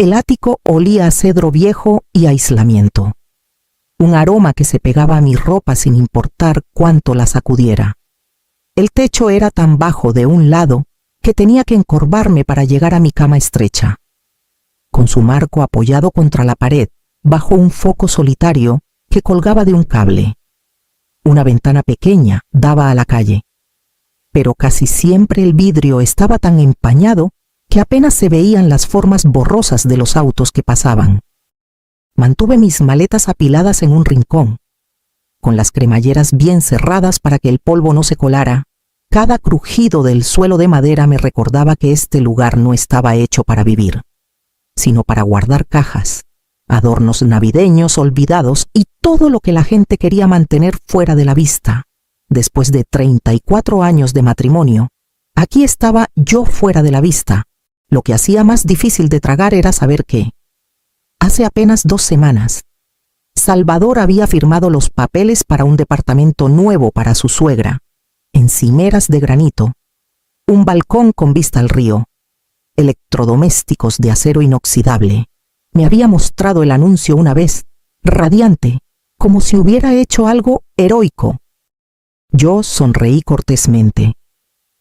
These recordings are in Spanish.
el ático olía a cedro viejo y aislamiento. Un aroma que se pegaba a mi ropa sin importar cuánto la sacudiera. El techo era tan bajo de un lado que tenía que encorvarme para llegar a mi cama estrecha. Con su marco apoyado contra la pared, bajo un foco solitario que colgaba de un cable. Una ventana pequeña daba a la calle, pero casi siempre el vidrio estaba tan empañado que apenas se veían las formas borrosas de los autos que pasaban. Mantuve mis maletas apiladas en un rincón, con las cremalleras bien cerradas para que el polvo no se colara. Cada crujido del suelo de madera me recordaba que este lugar no estaba hecho para vivir, sino para guardar cajas, adornos navideños olvidados y todo lo que la gente quería mantener fuera de la vista. Después de 34 años de matrimonio, aquí estaba yo fuera de la vista. Lo que hacía más difícil de tragar era saber que, hace apenas 2 semanas, Salvador había firmado los papeles para un departamento nuevo para su suegra, encimeras de granito, un balcón con vista al río, electrodomésticos de acero inoxidable. Me había mostrado el anuncio una vez, radiante, como si hubiera hecho algo heroico. Yo sonreí cortésmente,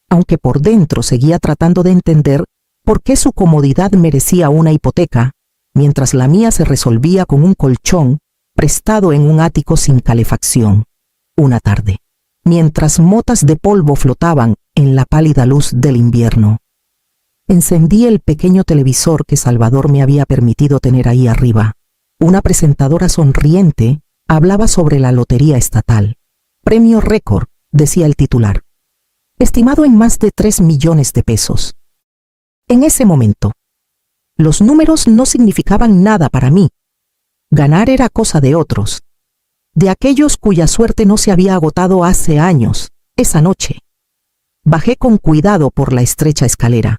aunque por dentro seguía tratando de entender por qué su comodidad merecía una hipoteca, mientras la mía se resolvía con un colchón prestado en un ático sin calefacción. Una tarde, mientras motas de polvo flotaban en la pálida luz del invierno, encendí el pequeño televisor que Salvador me había permitido tener ahí arriba. Una presentadora sonriente hablaba sobre la lotería estatal. Premio récord, decía el titular, estimado en más de 3 millones de pesos. En ese momento, los números no significaban nada para mí. Ganar era cosa de otros, de aquellos cuya suerte no se había agotado hace años. Esa noche, bajé con cuidado por la estrecha escalera.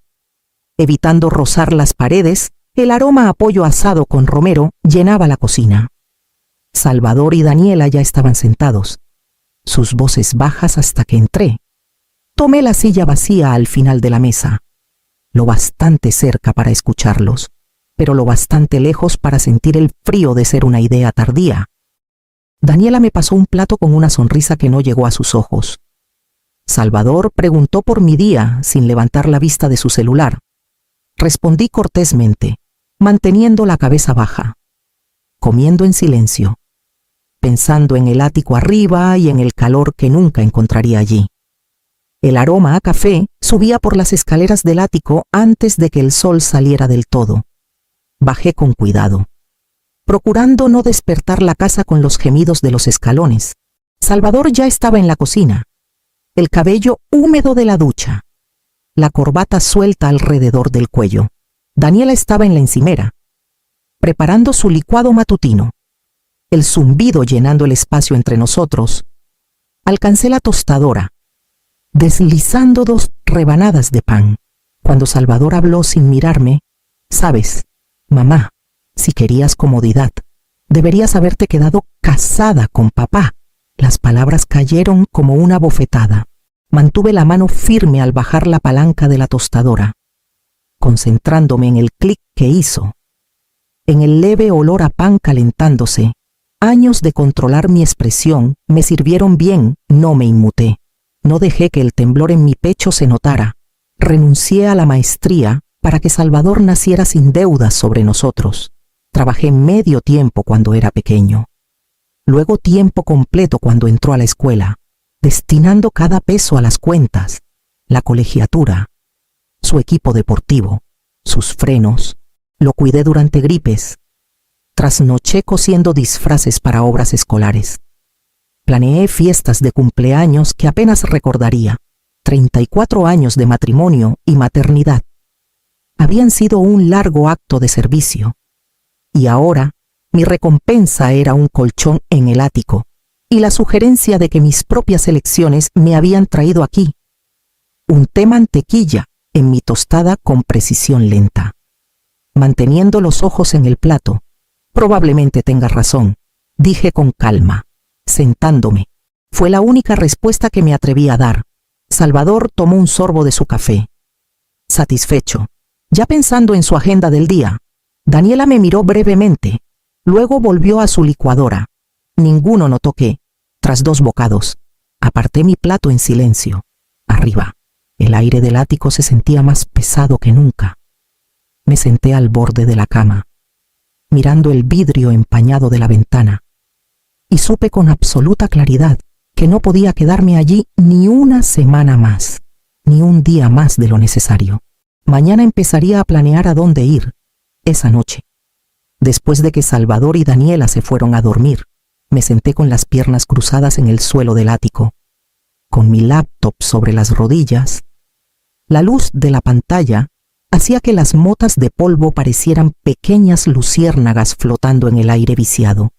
Evitando rozar las paredes, el aroma a pollo asado con romero llenaba la cocina. Salvador y Daniela ya estaban sentados, sus voces bajas hasta que entré. Tomé la silla vacía al final de la mesa, lo bastante cerca para escucharlos, pero lo bastante lejos para sentir el frío de ser una idea tardía. Daniela me pasó un plato con una sonrisa que no llegó a sus ojos. Salvador preguntó por mi día sin levantar la vista de su celular. Respondí cortésmente, manteniendo la cabeza baja, comiendo en silencio, pensando en el ático arriba y en el calor que nunca encontraría allí. El aroma a café subía por las escaleras del ático antes de que el sol saliera del todo. Bajé con cuidado, procurando no despertar la casa con los gemidos de los escalones. Salvador ya estaba en la cocina, el cabello húmedo de la ducha, la corbata suelta alrededor del cuello. Daniela estaba en la encimera, preparando su licuado matutino. El zumbido llenando el espacio entre nosotros. Alcancé la tostadora, deslizando 2 rebanadas de pan, cuando Salvador habló sin mirarme. «Sabes, mamá, si querías comodidad, deberías haberte quedado casada con papá». Las palabras cayeron como una bofetada. Mantuve la mano firme al bajar la palanca de la tostadora, concentrándome en el clic que hizo, en el leve olor a pan calentándose. Años de controlar mi expresión me sirvieron bien, no me inmuté. No dejé que el temblor en mi pecho se notara. Renuncié a la maestría para que Salvador naciera sin deudas sobre nosotros. Trabajé medio tiempo cuando era pequeño, luego tiempo completo cuando entró a la escuela, destinando cada peso a las cuentas, la colegiatura, su equipo deportivo, sus frenos. Lo cuidé durante gripes. Trasnoché cosiendo disfraces para obras escolares. Planeé fiestas de cumpleaños que apenas recordaría. 34 años de matrimonio y maternidad habían sido un largo acto de servicio. Y ahora, mi recompensa era un colchón en el ático y la sugerencia de que mis propias elecciones me habían traído aquí. Unté mantequilla en mi tostada con precisión lenta, manteniendo los ojos en el plato. «Probablemente tengas razón», dije con calma, sentándome. Fue la única respuesta que me atreví a dar. Salvador tomó un sorbo de su café. Satisfecho, ya pensando en su agenda del día, Daniela me miró brevemente, luego volvió a su licuadora. Ninguno notó que, tras 2 bocados, aparté mi plato en silencio. Arriba, el aire del ático se sentía más pesado que nunca. Me senté al borde de la cama, mirando el vidrio empañado de la ventana, y supe con absoluta claridad que no podía quedarme allí ni una semana más, ni un día más de lo necesario. Mañana empezaría a planear a dónde ir, esa noche. Después de que Salvador y Daniela se fueron a dormir, me senté con las piernas cruzadas en el suelo del ático, con mi laptop sobre las rodillas. La luz de la pantalla hacía que las motas de polvo parecieran pequeñas luciérnagas flotando en el aire viciado.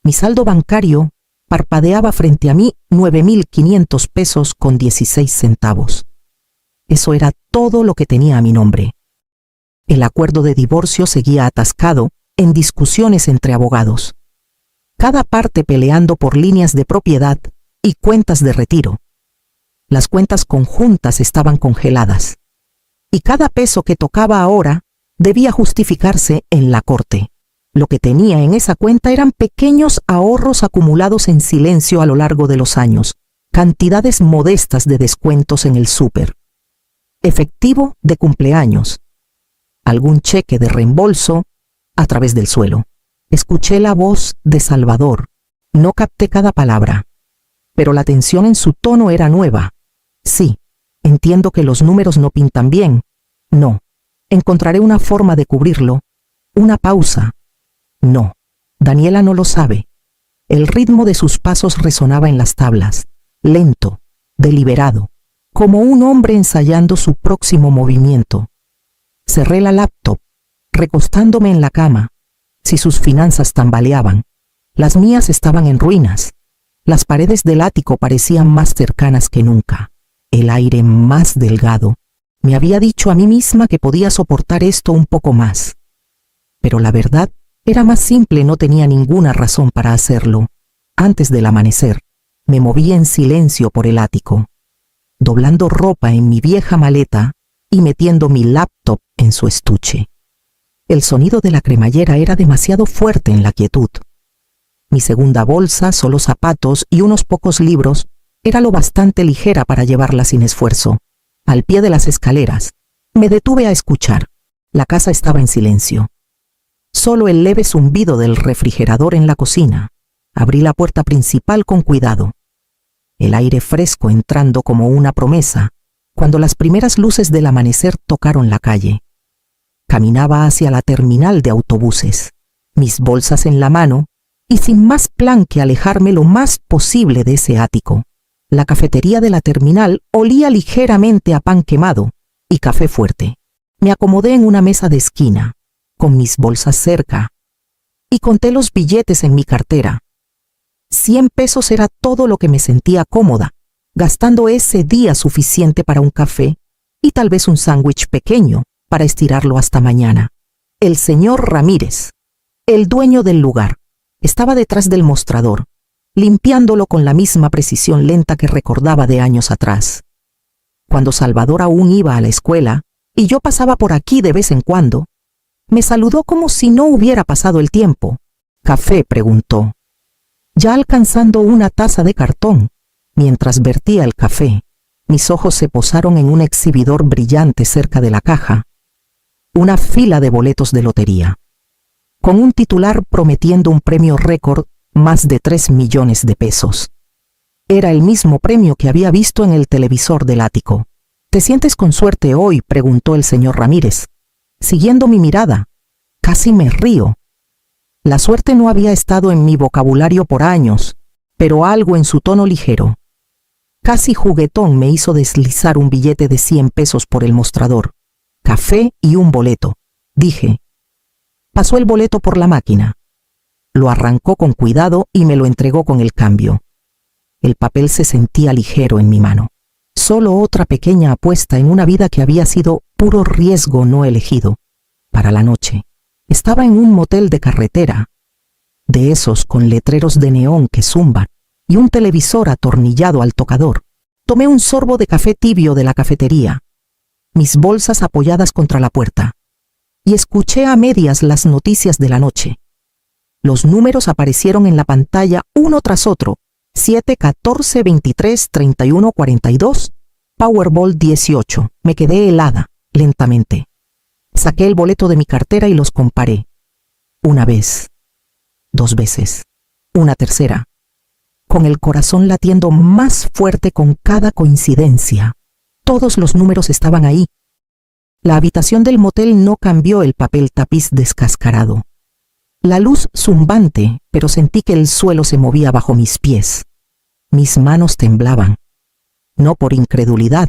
Mi saldo bancario parpadeaba frente a mí 9.500 pesos con 16 centavos. Eso era todo lo que tenía a mi nombre. El acuerdo de divorcio seguía atascado en discusiones entre abogados, cada parte peleando por líneas de propiedad y cuentas de retiro. Las cuentas conjuntas estaban congeladas, y cada peso que tocaba ahora debía justificarse en la corte. Lo que tenía en esa cuenta eran pequeños ahorros acumulados en silencio a lo largo de los años, cantidades modestas de descuentos en el súper, efectivo de cumpleaños, algún cheque de reembolso a través del suelo. Escuché la voz de Salvador. No capté cada palabra, pero la tensión en su tono era nueva. Sí, entiendo que los números no pintan bien. No, encontraré una forma de cubrirlo. Una pausa. No, Daniela no lo sabe. El ritmo de sus pasos resonaba en las tablas, lento, deliberado, como un hombre ensayando su próximo movimiento. Cerré la laptop, recostándome en la cama. Si sus finanzas tambaleaban, las mías estaban en ruinas. Las paredes del ático parecían más cercanas que nunca. El aire más delgado. Me había dicho a mí misma que podía soportar esto un poco más. Pero la verdad era más simple, no tenía ninguna razón para hacerlo. Antes del amanecer, me moví en silencio por el ático, doblando ropa en mi vieja maleta y metiendo mi laptop en su estuche. El sonido de la cremallera era demasiado fuerte en la quietud. Mi segunda bolsa, solo zapatos y unos pocos libros, era lo bastante ligera para llevarla sin esfuerzo. Al pie de las escaleras, me detuve a escuchar. La casa estaba en silencio. Solo el leve zumbido del refrigerador en la cocina. Abrí la puerta principal con cuidado. El aire fresco entrando como una promesa, cuando las primeras luces del amanecer tocaron la calle. Caminaba hacia la terminal de autobuses, mis bolsas en la mano, y sin más plan que alejarme lo más posible de ese ático. La cafetería de la terminal olía ligeramente a pan quemado y café fuerte. Me acomodé en una mesa de esquina, con mis bolsas cerca, y conté los billetes en mi cartera. 100 pesos era todo lo que me sentía cómoda, gastando ese día suficiente para un café y tal vez un sándwich pequeño para estirarlo hasta mañana. El señor Ramírez, el dueño del lugar, estaba detrás del mostrador, limpiándolo con la misma precisión lenta que recordaba de años atrás. Cuando Salvador aún iba a la escuela y yo pasaba por aquí de vez en cuando, me saludó como si no hubiera pasado el tiempo. «¿Café?», preguntó, ya alcanzando una taza de cartón. Mientras vertía el café, mis ojos se posaron en un exhibidor brillante cerca de la caja, una fila de boletos de lotería, con un titular prometiendo un premio récord, más de 3 millones de pesos. Era el mismo premio que había visto en el televisor del ático. «¿Te sientes con suerte hoy?», preguntó el señor Ramírez, siguiendo mi mirada. Casi me río. La suerte no había estado en mi vocabulario por años, pero algo en su tono ligero, casi juguetón, me hizo deslizar un billete de 100 pesos por el mostrador. «Café y un boleto», dije. Pasó el boleto por la máquina. Lo arrancó con cuidado y me lo entregó con el cambio. El papel se sentía ligero en mi mano. Solo otra pequeña apuesta en una vida que había sido puro riesgo no elegido. Para la noche. Estaba en un motel de carretera, de esos con letreros de neón que zumban y un televisor atornillado al tocador. Tomé un sorbo de café tibio de la cafetería, mis bolsas apoyadas contra la puerta. y escuché a medias las noticias de la noche. Los números aparecieron en la pantalla uno tras otro: 7, 14, 23, 31, 42, Powerball 18. Me quedé helada, lentamente. Saqué el boleto de mi cartera y los comparé. Una vez, 2 veces, una tercera, con el corazón latiendo más fuerte con cada coincidencia. Todos los números estaban ahí. La habitación del motel no cambió el papel tapiz descascarado. La luz zumbante, pero sentí que el suelo se movía bajo mis pies. Mis manos temblaban, no por incredulidad,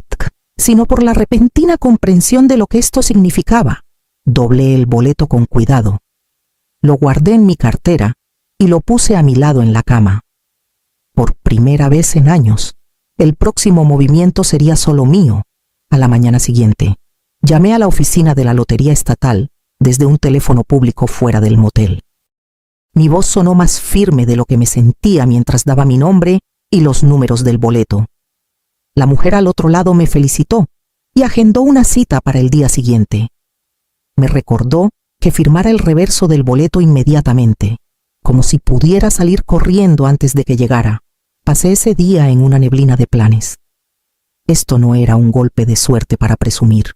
sino por la repentina comprensión de lo que esto significaba. Doblé el boleto con cuidado. Lo guardé en mi cartera y lo puse a mi lado en la cama. Por primera vez en años, el próximo movimiento sería solo mío. A la mañana siguiente, llamé a la oficina de la Lotería Estatal desde un teléfono público fuera del motel. Mi voz sonó más firme de lo que me sentía mientras daba mi nombre y los números del boleto. La mujer al otro lado me felicitó y agendó una cita para el día siguiente. Me recordó que firmara el reverso del boleto inmediatamente, como si pudiera salir corriendo antes de que llegara. Pasé ese día en una neblina de planes. Esto no era un golpe de suerte para presumir.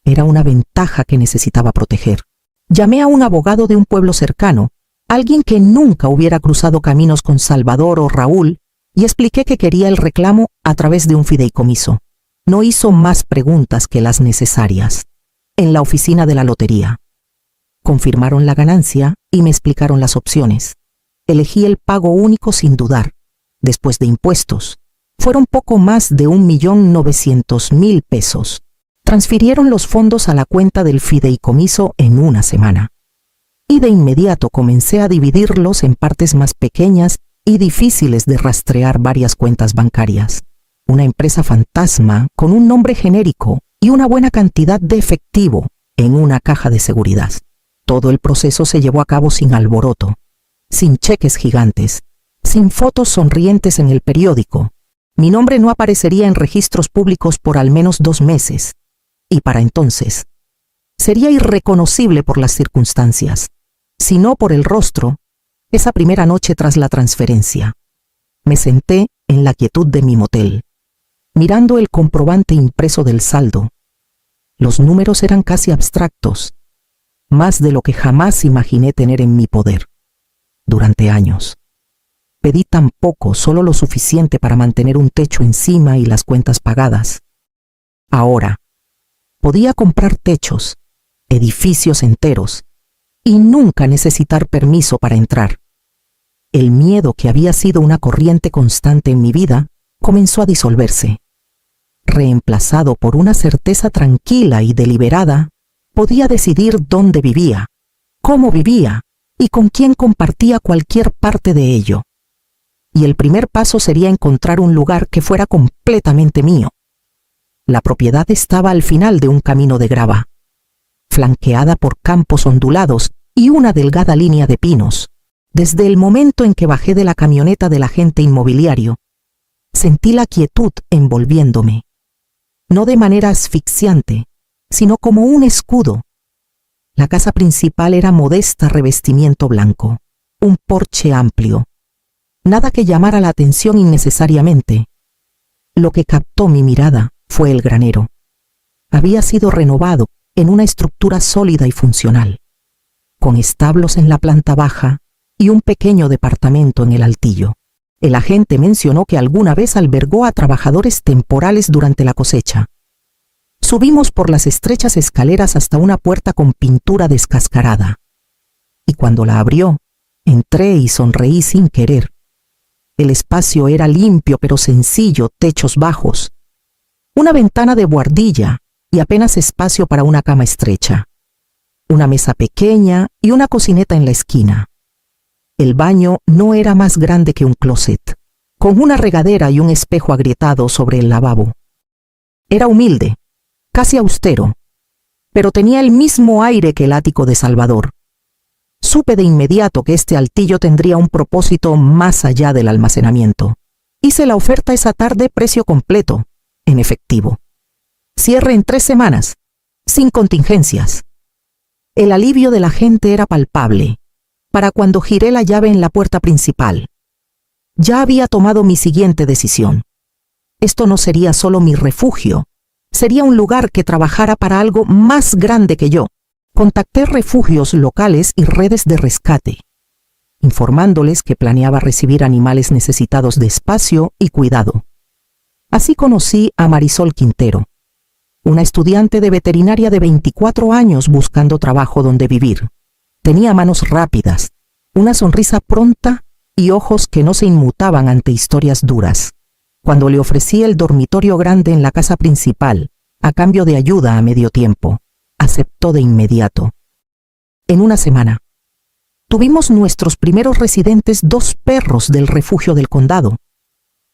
Era una ventaja que necesitaba proteger. Llamé a un abogado de un pueblo cercano, alguien que nunca hubiera cruzado caminos con Salvador o Raúl, y expliqué que quería el reclamo a través de un fideicomiso. No hizo más preguntas que las necesarias. En la oficina de la lotería. Confirmaron la ganancia y me explicaron las opciones. Elegí el pago único sin dudar. Después de impuestos, fueron poco más de 1.900.000 pesos. Transfirieron los fondos a la cuenta del fideicomiso en una semana. Y de inmediato comencé a dividirlos en partes más pequeñas y difíciles de rastrear varias cuentas bancarias. Una empresa fantasma con un nombre genérico y una buena cantidad de efectivo en una caja de seguridad. Todo el proceso se llevó a cabo sin alboroto, sin cheques gigantes, sin fotos sonrientes en el periódico. Mi nombre no aparecería en registros públicos por al menos 2 meses, y para entonces sería irreconocible por las circunstancias, sino por el rostro. Esa primera noche tras la transferencia, me senté en la quietud de mi motel, mirando el comprobante impreso del saldo. Los números eran casi abstractos, más de lo que jamás imaginé tener en mi poder. Durante años, pedí tan poco, solo lo suficiente para mantener un techo encima y las cuentas pagadas. Ahora, podía comprar techos, edificios enteros, y nunca necesitar permiso para entrar. El miedo que había sido una corriente constante en mi vida comenzó a disolverse. Reemplazado por una certeza tranquila y deliberada, podía decidir dónde vivía, cómo vivía y con quién compartía cualquier parte de ello. Y el primer paso sería encontrar un lugar que fuera completamente mío. La propiedad estaba al final de un camino de grava, flanqueada por campos ondulados y una delgada línea de pinos. Desde el momento en que bajé de la camioneta del agente inmobiliario, sentí la quietud envolviéndome, no de manera asfixiante, sino como un escudo. La casa principal era modesta revestimiento blanco, un porche amplio, nada que llamara la atención innecesariamente. Lo que captó mi mirada fue el granero. Había sido renovado en una estructura sólida y funcional, con establos en la planta baja y un pequeño departamento en el altillo. El agente mencionó que alguna vez albergó a trabajadores temporales durante la cosecha. Subimos por las estrechas escaleras hasta una puerta con pintura descascarada. Y cuando la abrió, entré y sonreí sin querer. El espacio era limpio pero sencillo, techos bajos, una ventana de buhardilla y apenas espacio para una cama estrecha, una mesa pequeña y una cocineta en la esquina. El baño no era más grande que un closet, con una regadera y un espejo agrietado sobre el lavabo. Era humilde, casi austero, pero tenía el mismo aire que el ático de Salvador. Supe de inmediato que este altillo tendría un propósito más allá del almacenamiento. Hice la oferta esa tarde, precio completo, en efectivo. Cierre en 3 semanas, sin contingencias. El alivio de la gente era palpable, para cuando giré la llave en la puerta principal. Ya había tomado mi siguiente decisión. Esto no sería solo mi refugio, sería un lugar que trabajara para algo más grande que yo. Contacté refugios locales y redes de rescate, informándoles que planeaba recibir animales necesitados de espacio y cuidado. Así conocí a Marisol Quintero, una estudiante de veterinaria de 24 años buscando trabajo donde vivir. Tenía manos rápidas, una sonrisa pronta y ojos que no se inmutaban ante historias duras. Cuando le ofrecí el dormitorio grande en la casa principal, a cambio de ayuda a medio tiempo, aceptó de inmediato. En una semana, tuvimos nuestros primeros residentes 2 perros del refugio del condado,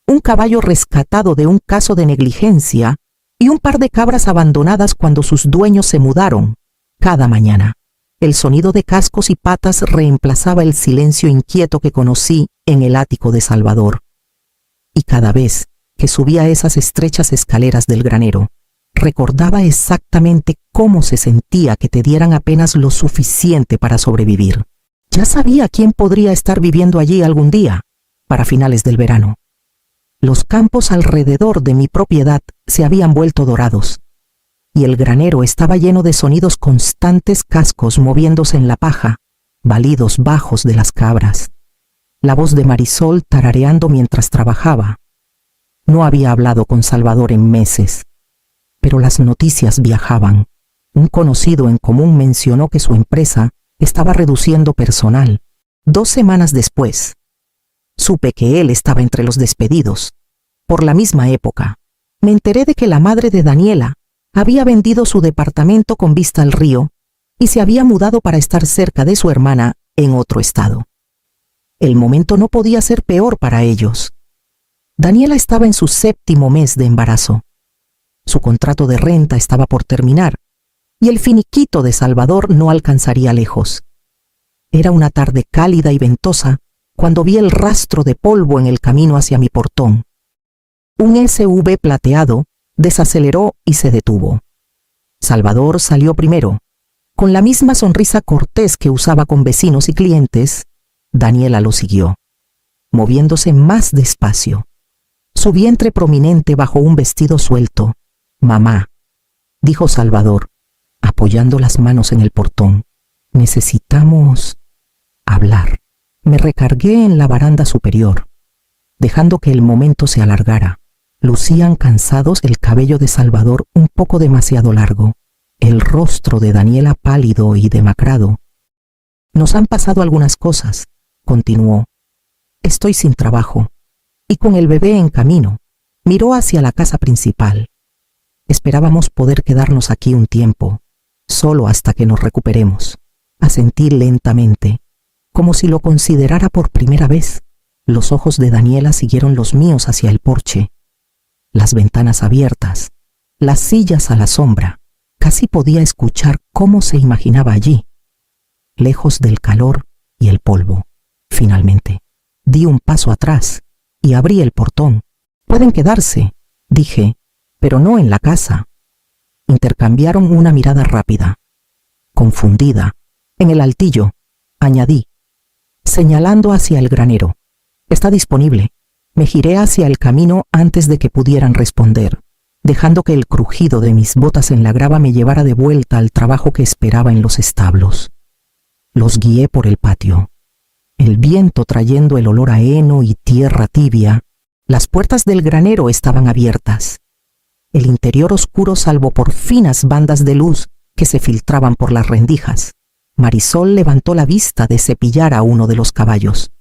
un caballo rescatado de un caso de negligencia y un par de cabras abandonadas cuando sus dueños se mudaron. Cada mañana, el sonido de cascos y patas reemplazaba el silencio inquieto que conocí en el ático de Salvador. Y cada vez que subía esas estrechas escaleras del granero, recordaba exactamente cómo se sentía que te dieran apenas lo suficiente para sobrevivir. Ya sabía quién podría estar viviendo allí algún día, para finales del verano. Los campos alrededor de mi propiedad se habían vuelto dorados, y el granero estaba lleno de sonidos constantes, cascos moviéndose en la paja, balidos bajos de las cabras, la voz de Marisol tarareando mientras trabajaba. No había hablado con Salvador en meses, pero las noticias viajaban. Un conocido en común mencionó que su empresa estaba reduciendo personal. 2 semanas después, supe que él estaba entre los despedidos. Por la misma época, me enteré de que la madre de Daniela había vendido su departamento con vista al río y se había mudado para estar cerca de su hermana en otro estado. El momento no podía ser peor para ellos. Daniela estaba en su 7º mes de embarazo. Su contrato de renta estaba por terminar y el finiquito de Salvador no alcanzaría lejos. Era una tarde cálida y ventosa cuando vi el rastro de polvo en el camino hacia mi portón. Un SUV plateado desaceleró y se detuvo. Salvador salió primero. Con la misma sonrisa cortés que usaba con vecinos y clientes, Daniela lo siguió, moviéndose más despacio, su vientre prominente bajo un vestido suelto. «Mamá», dijo Salvador, apoyando las manos en el portón, «necesitamos hablar». Me recargué en la baranda superior, dejando que el momento se alargara. Lucían cansados, el cabello de Salvador un poco demasiado largo, el rostro de Daniela pálido y demacrado. «Nos han pasado algunas cosas», continuó. «Estoy sin trabajo y con el bebé en camino». Miró hacia la casa principal. «Esperábamos poder quedarnos aquí un tiempo, solo hasta que nos recuperemos». Asentí lentamente, como si lo considerara por primera vez. Los ojos de Daniela siguieron los míos hacia el porche. Las ventanas abiertas, las sillas a la sombra. Casi podía escuchar cómo se imaginaba allí, lejos del calor y el polvo. Finalmente, di un paso atrás y abrí el portón. «Pueden quedarse», dije, «pero no en la casa». Intercambiaron una mirada rápida. Confundida, «En el altillo», añadí, señalando hacia el granero. «Está disponible». Me giré hacia el camino antes de que pudieran responder, dejando que el crujido de mis botas en la grava me llevara de vuelta al trabajo que esperaba en los establos. Los guié por el patio, el viento trayendo el olor a heno y tierra tibia. Las puertas del granero estaban abiertas, el interior oscuro salvo por finas bandas de luz que se filtraban por las rendijas. Marisol levantó la vista de cepillar a uno de los caballos,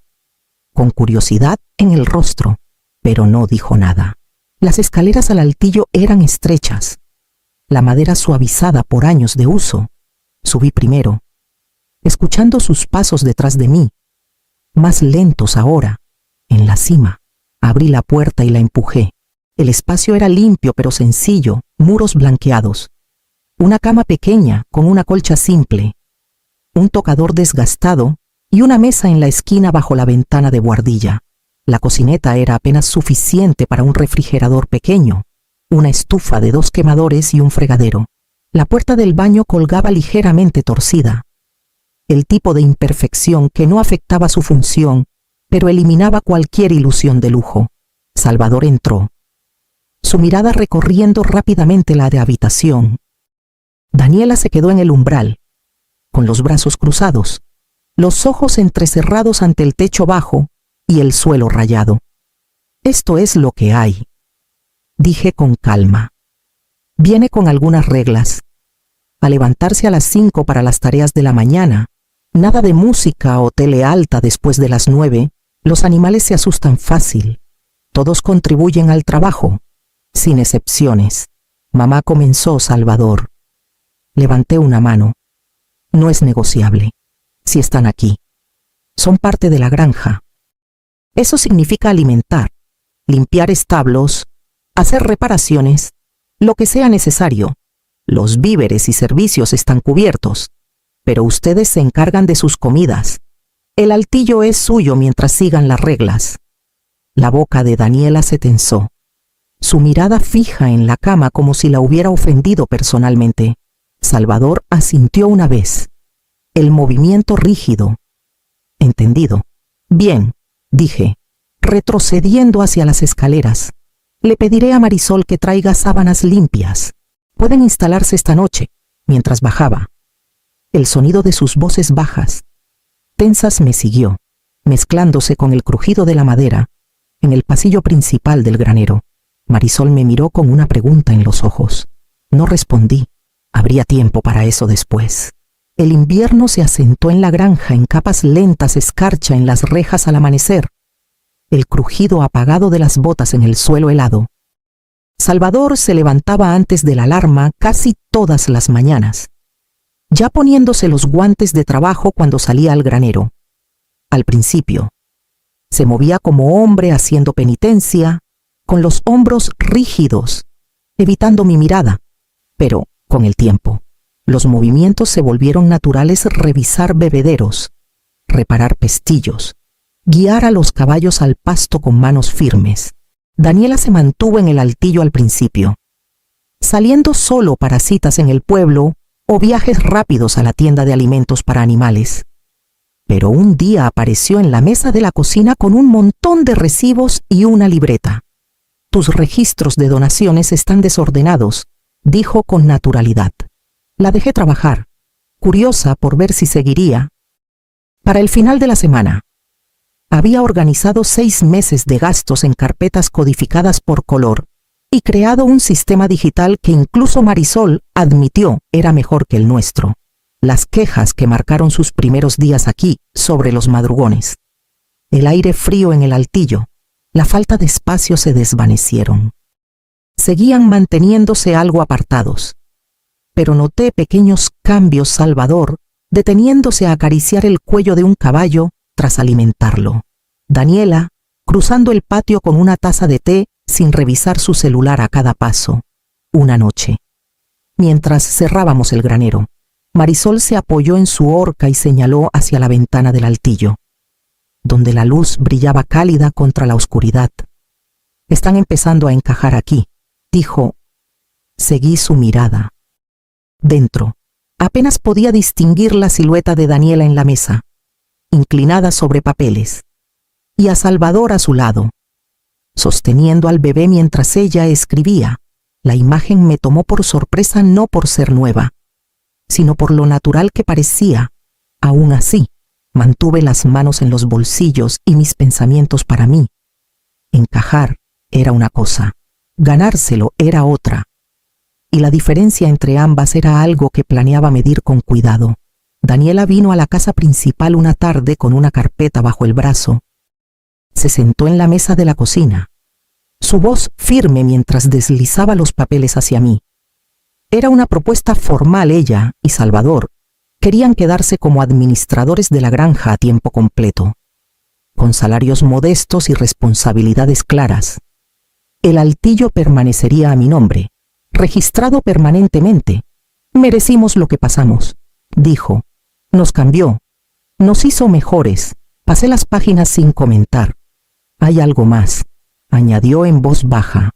con curiosidad en el rostro, pero no dijo nada. Las escaleras al altillo eran estrechas, la madera suavizada por años de uso. Subí primero, escuchando sus pasos detrás de mí, más lentos ahora. En la cima, abrí la puerta y la empujé. El espacio era limpio pero sencillo, muros blanqueados, una cama pequeña con una colcha simple, un tocador desgastado y una mesa en la esquina bajo la ventana de buhardilla. La cocineta era apenas suficiente para un refrigerador pequeño, una estufa de 2 quemadores y un fregadero. La puerta del baño colgaba ligeramente torcida. El tipo de imperfección que no afectaba su función, pero eliminaba cualquier ilusión de lujo. Salvador entró, su mirada recorriendo rápidamente la de habitación. Daniela se quedó en el umbral, con los brazos cruzados, los ojos entrecerrados ante el techo bajo y el suelo rayado. «Esto es lo que hay», dije con calma. «Viene con algunas reglas. A levantarse a las 5 para las tareas de la mañana, nada de música o tele alta después de las 9, los animales se asustan fácil. Todos contribuyen al trabajo, sin excepciones». «Mamá», comenzó Salvador. Levanté una mano. «No es negociable. Si están aquí. Son parte de la granja. Eso significa alimentar, limpiar establos, hacer reparaciones, lo que sea necesario. Los víveres y servicios están cubiertos, pero ustedes se encargan de sus comidas. El altillo es suyo mientras sigan las reglas». La boca de Daniela se tensó, su mirada fija en la cama como si la hubiera ofendido personalmente. Salvador asintió una vez, el movimiento rígido. «Entendido». «Bien», dije, retrocediendo hacia las escaleras. «Le pediré a Marisol que traiga sábanas limpias. Pueden instalarse esta noche». Mientras bajaba, el sonido de sus voces bajas, tensas, me siguió, mezclándose con el crujido de la madera en el pasillo principal del granero. Marisol me miró con una pregunta en los ojos. No respondí. Habría tiempo para eso después. El invierno se asentó en la granja en capas lentas, escarcha en las rejas al amanecer. El crujido apagado de las botas en el suelo helado. Salvador se levantaba antes de la alarma casi todas las mañanas, ya poniéndose los guantes de trabajo cuando salía al granero. Al principio, se movía como hombre haciendo penitencia, con los hombros rígidos, evitando mi mirada, pero con el tiempo, los movimientos se volvieron naturales: revisar bebederos, reparar pestillos, guiar a los caballos al pasto con manos firmes. Daniela se mantuvo en el altillo al principio, saliendo solo para citas en el pueblo o viajes rápidos a la tienda de alimentos para animales. Pero un día apareció en la mesa de la cocina con un montón de recibos y una libreta. «Tus registros de donaciones están desordenados», dijo con naturalidad. La dejé trabajar, curiosa por ver si seguiría. Para el final de la semana, había organizado 6 meses de gastos en carpetas codificadas por color y creado un sistema digital que incluso Marisol admitió era mejor que el nuestro. Las quejas que marcaron sus primeros días aquí sobre los madrugones, el aire frío en el altillo, la falta de espacio se desvanecieron. Seguían manteniéndose algo apartados, pero noté pequeños cambios. Salvador deteniéndose a acariciar el cuello de un caballo tras alimentarlo. Daniela cruzando el patio con una taza de té sin revisar su celular a cada paso. Una noche, mientras cerrábamos el granero, Marisol se apoyó en su horca y señaló hacia la ventana del altillo, donde la luz brillaba cálida contra la oscuridad. «Están empezando a encajar aquí», dijo. Seguí su mirada. Dentro, apenas podía distinguir la silueta de Daniela en la mesa, inclinada sobre papeles, y a Salvador a su lado, sosteniendo al bebé mientras ella escribía. La imagen me tomó por sorpresa, no por ser nueva, sino por lo natural que parecía. Aún así, mantuve las manos en los bolsillos y mis pensamientos para mí. Encajar era una cosa, ganárselo era otra, y la diferencia entre ambas era algo que planeaba medir con cuidado. Daniela vino a la casa principal una tarde con una carpeta bajo el brazo. Se sentó en la mesa de la cocina, su voz firme mientras deslizaba los papeles hacia mí. Era una propuesta formal. Ella y Salvador querían quedarse como administradores de la granja a tiempo completo, con salarios modestos y responsabilidades claras. El altillo permanecería a mi nombre, registrado permanentemente. «Merecimos lo que pasamos», dijo. «Nos cambió, nos hizo mejores». Pasé las páginas sin comentar. «Hay algo más», añadió en voz baja.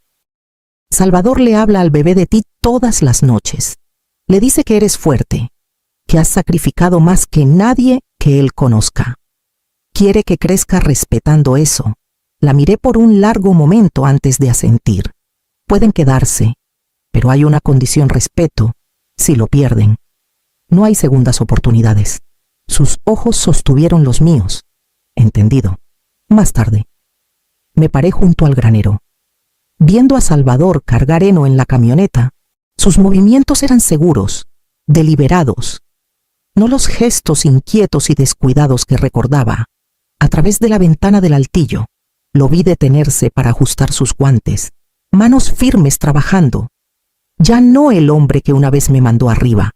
«Salvador le habla al bebé de ti todas las noches. Le dice que eres fuerte, que has sacrificado más que nadie que él conozca. Quiere que crezca respetando eso. La miré por un largo momento antes de asentir. Pueden quedarse, pero hay una condición: respeto. Si lo pierden, no hay segundas oportunidades. Sus ojos sostuvieron los míos. Entendido. Más tarde, me paré junto al granero. Viendo a Salvador cargar heno en la camioneta, sus movimientos eran seguros, deliberados, no los gestos inquietos y descuidados que recordaba. A través de la ventana del altillo, lo vi detenerse para ajustar sus guantes, manos firmes trabajando. Ya no el hombre que una vez me mandó arriba.